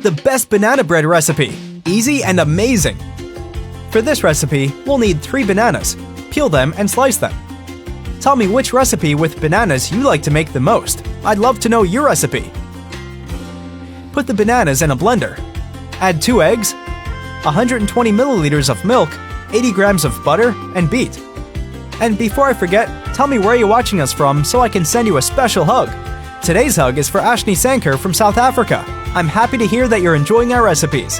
the best banana bread recipe. Easy and amazing. For this recipe, we'll need 3 bananas. Peel them and slice them. Tell me which recipe with bananas you like to make the most. I'd love to know your recipe. Put the bananas in a blender. Add 2 eggs, 120 milliliters of milk, 80 grams of butter, and beat. And before I forget, tell me where you're watching us from so I can send you a special hug. Today's hug is for Ashni Sanker from South Africa. I'm happy to hear that you're enjoying our recipes.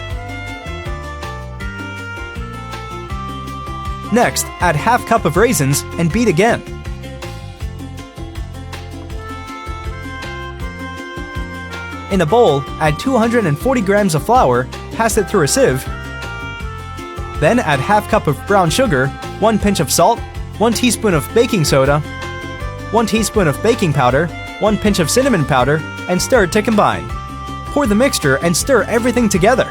Next, add half cup of raisins and beat again. In a bowl, add 240 grams of flour, pass it through a sieve. Then add half cup of brown sugar, 1 pinch of salt, 1 teaspoon of baking soda, 1 teaspoon of baking powder, 1 pinch of cinnamon powder, and stir to combine. Pour the mixture and stir everything together.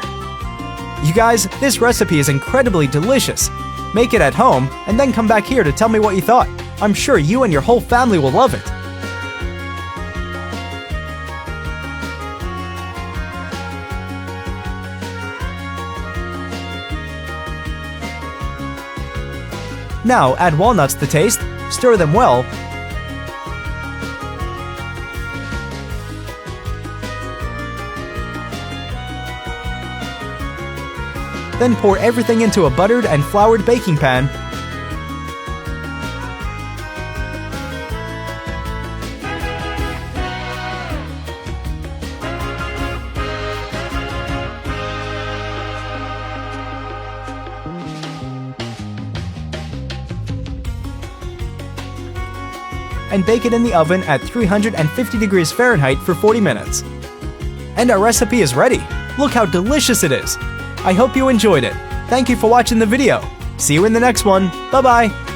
You guys, this recipe is incredibly delicious. Make it at home and then come back here to tell me what you thought. I'm sure you and your whole family will love it. Now add walnuts to taste, stir them well, then pour everything into a buttered and floured baking pan. And bake it in the oven at 350 degrees Fahrenheit for 40 minutes. And our recipe is ready. Look how delicious it is. I hope you enjoyed it. Thank you for watching the video. See you in the next one. Bye-bye.